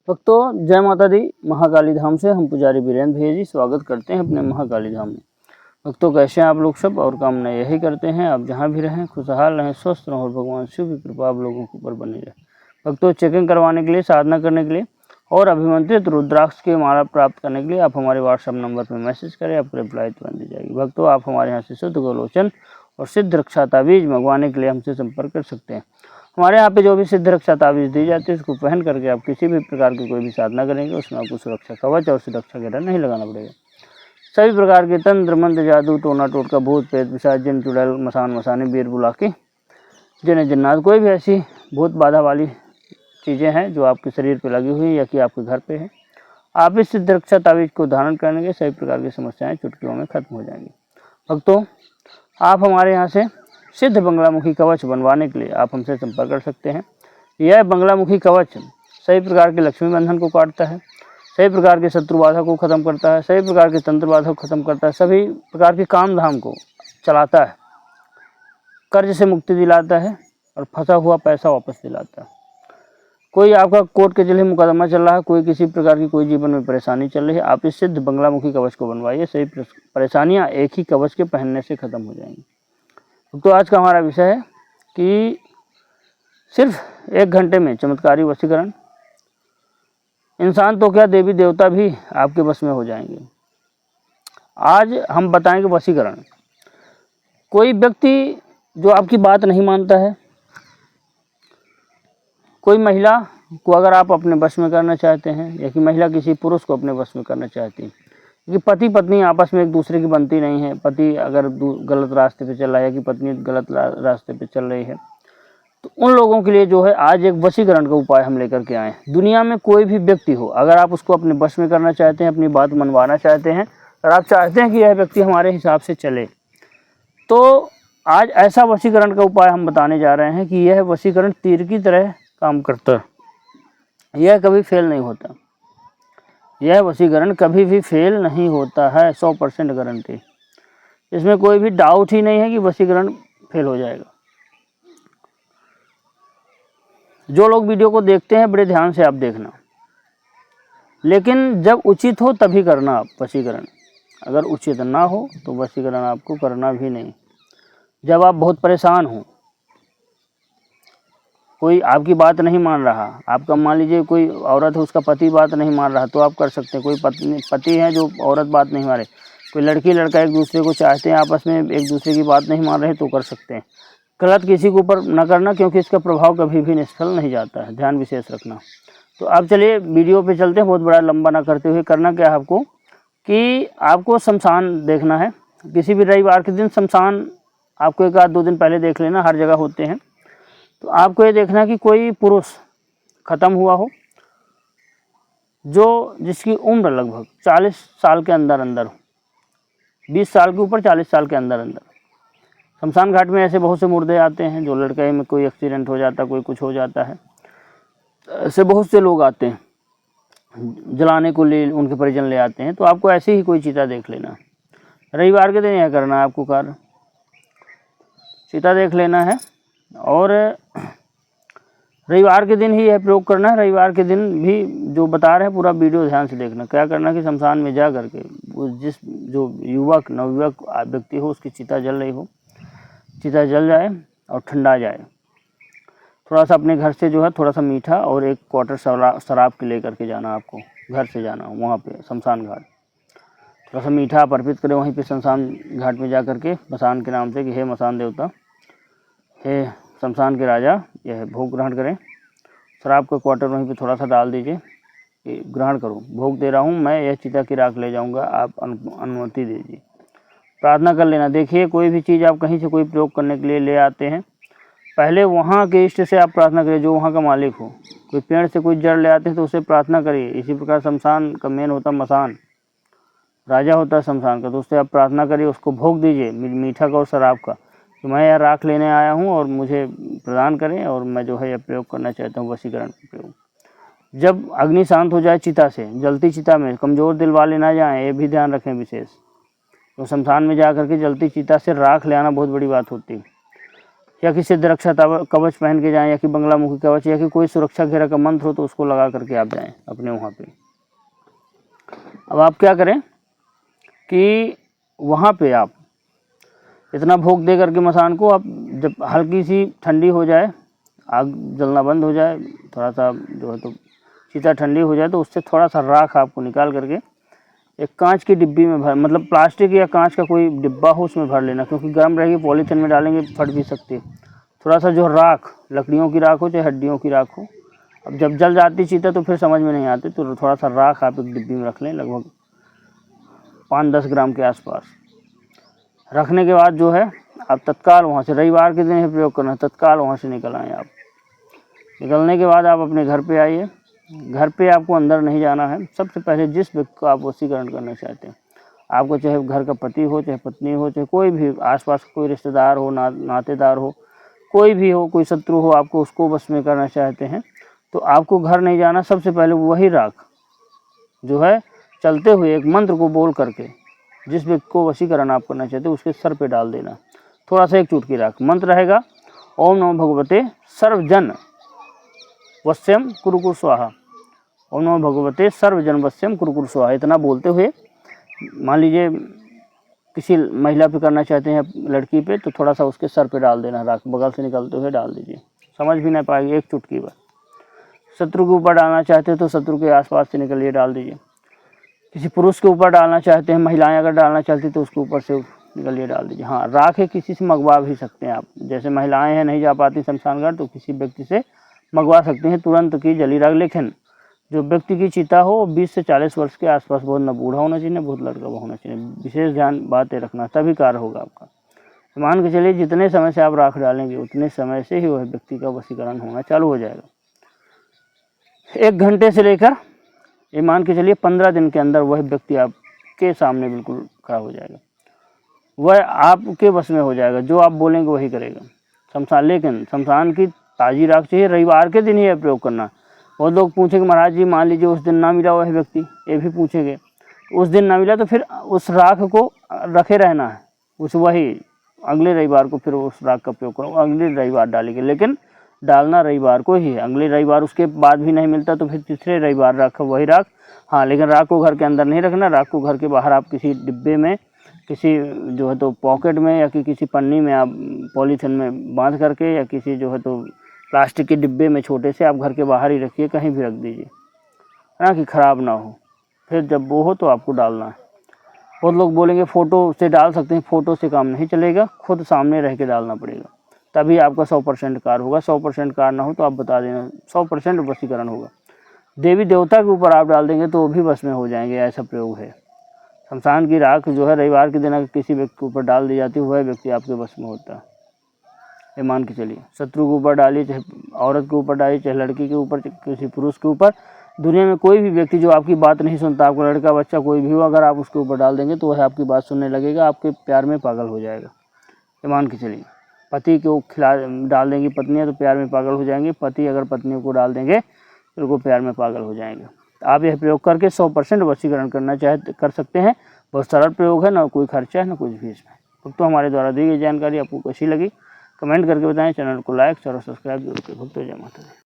भक्तों जय माता दी। महाकाली धाम से हम पुजारी वीरेंद्र भैया जी स्वागत करते हैं अपने महाकाली धाम में। भक्तों कैसे हैं आप लोग सब, और कामना यही करते हैं आप जहां भी रहें खुशहाल रहें, स्वस्थ रहें और भगवान शिव की कृपा आप लोगों के ऊपर बनी रहे। भक्तों चेकिंग करवाने के लिए, साधना करने के लिए और अभिमंत्रित रुद्राक्ष की माला प्राप्त करने के लिए आप हमारे व्हाट्सएप नंबर पर मैसेज करें, आपको रिप्लाई तुरंत दी जाएगी। भक्तों आप हमारे यहाँ से शुद्ध गोलोचन और सिद्ध रक्षा ताबीज मंगवाने के लिए हमसे संपर्क कर सकते हैं। हमारे यहाँ पे जो भी सिद्ध रक्षा ताबीज दी जाती है उसको पहन करके आप किसी भी प्रकार की कोई भी साधना करेंगे उसमें आपको सुरक्षा कवच और सुरक्षा घेरा नहीं लगाना पड़ेगा। सभी प्रकार के तंत्र मंत्र जादू टोना टोटका भूत प्रेत पिशाच जिन चुड़ैल मसान मसाने बीर बुलाके जिन्हें जिन्नात कोई भी ऐसी भूत बाधा वाली चीज़ें हैं जो आपके शरीर पर लगी हुई या कि आपके घर पे है, आप इस सिद्ध रक्षा ताबीज को धारण करेंगे सभी प्रकार की समस्याएं चुटकियों में खत्म हो जाएंगी। भक्तों आप हमारे यहाँ से सिद्ध बंगलामुखी कवच बनवाने के लिए आप हमसे संपर्क कर सकते हैं। यह बंगलामुखी कवच सभी प्रकार के लक्ष्मी बंधन को काटता है, सभी प्रकार के शत्रु बाधा को खत्म करता है, सभी प्रकार के तंत्र बाधा को खत्म करता है, सभी प्रकार के काम धाम को चलाता है, कर्ज से मुक्ति दिलाता है और फंसा हुआ पैसा वापस दिलाता है। कोई आपका कोर्ट कचहरी मुकदमा चल रहा है, कोई किसी प्रकार की कोई जीवन में परेशानी चल रही है, आप इस सिद्ध बंगलामुखी कवच को बनवाइए, सभी परेशानियाँ एक ही कवच के पहनने से खत्म हो जाएंगी। तो आज का हमारा विषय है कि सिर्फ 1 घंटे में चमत्कारी वशीकरण। इंसान तो क्या देवी देवता भी आपके वश में हो जाएंगे। आज हम बताएंगे वशीकरण। कोई व्यक्ति जो आपकी बात नहीं मानता है, कोई महिला को अगर आप अपने वश में करना चाहते हैं या कि महिला किसी पुरुष को अपने वश में करना चाहती है कि पति पत्नी आपस में एक दूसरे की बनती नहीं है, पति अगर गलत रास्ते पे चल रहा है कि पत्नी गलत रास्ते पे चल रही है, तो उन लोगों के लिए जो है आज एक वशीकरण का उपाय हम लेकर के आए हैं। दुनिया में कोई भी व्यक्ति हो, अगर आप उसको अपने वश में करना चाहते हैं, अपनी बात मनवाना चाहते हैं और आप चाहते हैं कि यह व्यक्ति हमारे हिसाब से चले, तो आज ऐसा वशीकरण का उपाय हम बताने जा रहे हैं कि यह वशीकरण तीर की तरह काम करता है। यह कभी फेल नहीं होता, यह वशीकरण कभी भी फेल नहीं होता है, 100% गारंटी। इसमें कोई भी डाउट ही नहीं है कि वशीकरण फेल हो जाएगा। जो लोग वीडियो को देखते हैं बड़े ध्यान से आप देखना, लेकिन जब उचित हो तभी करना आप वशीकरण। अगर उचित ना हो तो वशीकरण आपको करना भी नहीं। जब आप बहुत परेशान हो, कोई आपकी बात नहीं मान रहा, आपका मान लीजिए कोई औरत है उसका पति बात नहीं मान रहा, तो आप कर सकते हैं। कोई पति है जो औरत बात नहीं मान रहे, कोई लड़की लड़का एक दूसरे को चाहते हैं, आपस में एक दूसरे की बात नहीं मान रहे, तो कर सकते हैं। गलत किसी के ऊपर न करना, क्योंकि इसका प्रभाव कभी भी निष्फल नहीं जाता है, ध्यान विशेष रखना। तो आप चलिए वीडियो पे चलते हैं, बहुत बड़ा लंबा ना करते हुए। करना क्या है आपको कि आपको शमशान देखना है। किसी भी रविवार के दिन शमशान आपको 1-2 दिन पहले देख लेना, हर जगह होते हैं। तो आपको ये देखना है कि कोई पुरुष ख़त्म हुआ हो जो जिसकी उम्र लगभग 40 साल के अंदर अंदर हो, 20 साल के ऊपर 40 साल के अंदर अंदर। शमशान घाट में ऐसे बहुत से मुर्दे आते हैं, जो लड़के में कोई एक्सीडेंट हो जाता है, कोई कुछ हो जाता है, ऐसे बहुत से लोग आते हैं जलाने को, ले उनके परिजन ले आते हैं। तो आपको ऐसे ही कोई चीता देख लेना है। रविवार के दिन यह करना है आपको कार्य, चीता देख लेना है और रविवार के दिन ही यह प्रयोग करना है। रविवार के दिन भी जो बता रहे हैं पूरा वीडियो ध्यान से देखना। क्या करना कि शमशान में जा करके जिस जो युवक नवयुवक व्यक्ति हो उसकी चिता जल रही हो, चिता जल जाए और ठंडा जाए। थोड़ा सा अपने घर से जो है थोड़ा सा मीठा और 1 क्वार्टर शराब के लेकर के जाना, आपको घर से जाना वहाँ पे शमशान घाट। थोड़ा सा मीठा आप अर्पित करें वहीं पे शमशान घाट में जा करके मसान के नाम से कि हे मसान देवता, हे शमशान के राजा, यह भोग ग्रहण करें। शराब का क्वार्टर वहीं पे थोड़ा सा डाल दीजिए कि ग्रहण करो, भोग दे रहा हूँ मैं, यह चिता की राख ले जाऊँगा, आप अनुमति दीजिए। प्रार्थना कर लेना। देखिए कोई भी चीज़ आप कहीं से कोई प्रयोग करने के लिए ले आते हैं, पहले वहाँ के इष्ट से आप प्रार्थना करिए जो वहाँ का मालिक हो। कोई पेड़ से कोई जड़ ले आते हैं तो उससे प्रार्थना करिए। इसी प्रकार शमशान का मेन होता मसान, राजा होता है शमशान का, तो उससे आप प्रार्थना करिए, उसको भोग दीजिए मीठा का और शराब का, तो मैं यह राख लेने आया हूँ और मुझे प्रदान करें और मैं जो है यह प्रयोग करना चाहता हूँ, वशीकरण का प्रयोग। जब अग्नि शांत हो जाए चिता से, जलती चिता में कमज़ोर दिल वाले ना जाएँ, ये भी ध्यान रखें विशेष। तो शमशान में जा करके जलती चिता से राख ले आना बहुत बड़ी बात होती है। या किसी दरक्षा कवच पहन के जाएं, या कि बंगलामुखी कवच, या कि कोई सुरक्षा घेरा का मंत्र हो तो उसको लगा करके आप जाएं अपने वहाँ पे। अब आप क्या करें कि वहाँ पे आप इतना भोग दे करके मसान को, आप जब हल्की सी ठंडी हो जाए, आग जलना बंद हो जाए, थोड़ा सा जो है तो चिता ठंडी हो जाए, तो उससे थोड़ा सा राख आपको निकाल करके एक कांच की डिब्बी में भर, मतलब प्लास्टिक या कांच का कोई डिब्बा हो उसमें भर लेना, क्योंकि गर्म रहेगी, पॉलीथीन में डालेंगे फट भी सकती है। थोड़ा सा जो राख, लकड़ियों की राख हो चाहे हड्डियों की राख हो, अब जब जल जाती चिता तो फिर समझ में नहीं आती, तो थोड़ा सा राख आप एक डिब्बी में रख लें, लगभग 5-10 ग्राम के आसपास। रखने के बाद जो है आप तत्काल वहाँ से, रविवार के दिन ही प्रयोग करना, तत्काल वहाँ से निकल आएँ आप। निकलने के बाद आप अपने घर पे आइए। घर पे आपको अंदर नहीं जाना है। सबसे पहले जिस व्यक्ति को आप वशीकरण करना चाहते हैं, आपको चाहे घर का पति हो, चाहे पत्नी हो, चाहे कोई भी आसपास कोई रिश्तेदार हो, नातेदार हो, कोई भी हो, कोई शत्रु हो, आपको उसको वश में करना चाहते हैं, तो आपको घर नहीं जाना। सबसे पहले वही राख जो है चलते हुए एक मंत्र को बोल करके जिस व्यक्ति को वशीकरण आप करना चाहते हैं उसके सर पे डाल देना। थोड़ा सा एक चुटकी राख, मंत्र रहेगा ओम नमो भगवते सर्वजन वश्यम कुरुकुर स्वाहा, ओम नमो भगवते सर्वजन वश्यम कुरुकुर स्वाहा। इतना बोलते हुए, मान लीजिए किसी महिला पे करना चाहते हैं, लड़की पे, तो थोड़ा सा उसके सर पे डाल देना राख, बगल से निकलते हुए डाल दीजिए, समझ भी नहीं पाएगी, एक चुटकी पर। शत्रु के ऊपर डालना चाहते हैं तो शत्रु के आसपास से निकलिए डाल दीजिए। किसी पुरुष के ऊपर डालना चाहते हैं, महिलाएं अगर डालना चाहती तो उसके ऊपर से निकलिए डाल दीजिए। हाँ, राख है किसी से मंगवा भी सकते हैं आप, जैसे महिलाएं हैं नहीं जा पाती शमशान घाट, तो किसी व्यक्ति से मंगवा सकते हैं तुरंत की जली राख। लेकिन जो व्यक्ति की चिता हो 20 से 40 वर्ष के आसपास, बहुत न बूढ़ा होना चाहिए, बहुत लड़का होना चाहिए। विशेष ध्यान बातें रखना, तभी कार्य होगा आपका। मान के चलिए जितने समय से आप राख डालेंगे उतने समय से ही वह व्यक्ति का वशीकरण होना चालू हो जाएगा। 1 घंटे से लेकर ये मान के चलिए 15 दिन के अंदर वह व्यक्ति आपके सामने बिल्कुल खड़ा हो जाएगा, वह आपके वश में हो जाएगा, जो आप बोलेंगे वही करेगा। लेकिन शमशान की ताज़ी राख चाहिए, रविवार के दिन ही यह प्रयोग करना। बहुत लोग पूछेंगे महाराज जी मान लीजिए उस दिन ना मिला वह व्यक्ति, ये भी पूछेंगे, उस दिन ना मिला तो फिर उस राख को रखे रहना है, उस वही अगले रविवार को फिर उस राख का प्रयोग करो, अगले रविवार डालेंगे, लेकिन डालना रविवार को ही है। अगले रविवार उसके बाद भी नहीं मिलता तो फिर तीसरे रविवार रखो वही राख। हाँ, लेकिन राख को घर के अंदर नहीं रखना, राख को घर के बाहर आप किसी डिब्बे में, किसी जो है तो पॉकेट में, या कि किसी पन्नी में आप पॉलीथीन में बांध करके, या किसी जो है तो प्लास्टिक के डिब्बे में छोटे से आप घर के बाहर ही रखिए, कहीं भी रख दीजिए, है ना, कि ख़राब ना हो। फिर जब वो हो तो आपको डालना है। बहुत लोग बोलेंगे फ़ोटो से डाल सकते हैं, फ़ोटो से काम नहीं चलेगा, खुद सामने रह के डालना पड़ेगा, तभी आपका 100% कार्य होगा। 100% कार्य ना हो तो आप बता देना, 100% वशीकरण होगा। देवी देवता के ऊपर आप डाल देंगे तो वो भी वश में हो जाएंगे, ऐसा प्रयोग है। शमशान की राख जो है रविवार के दिन अगर किसी व्यक्ति के ऊपर डाल दी जाती है, वह व्यक्ति आपके वश में होता है, ये मान के चलिए। शत्रु के ऊपर डालिए, चाहे औरत के ऊपर डालिए, चाहे लड़की के ऊपर, किसी पुरुष के ऊपर, दुनिया में कोई भी व्यक्ति जो आपकी बात नहीं सुनता, आपका लड़का बच्चा कोई भी हो, अगर आप उसके ऊपर डाल देंगे तो वह आपकी बात सुनने लगेगा, आपके प्यार में पागल हो जाएगा, ये मान के चलिए। पति को डाल देंगी पत्नियाँ तो प्यार में पागल हो जाएंगे, पति अगर पत्नियों को डाल देंगे तो वो प्यार में पागल हो जाएंगे। आप यह प्रयोग करके 100% वशीकरण करना चाहे कर सकते हैं। बहुत सरल प्रयोग है, ना कोई खर्चा है ना कुछ भी इसमें। तो हमारे द्वारा दी गई जानकारी आपको कैसी लगी कमेंट करके बताएं। चैनल को लाइक और सब्सक्राइब जरूर करें। भक्तों जय माता दी।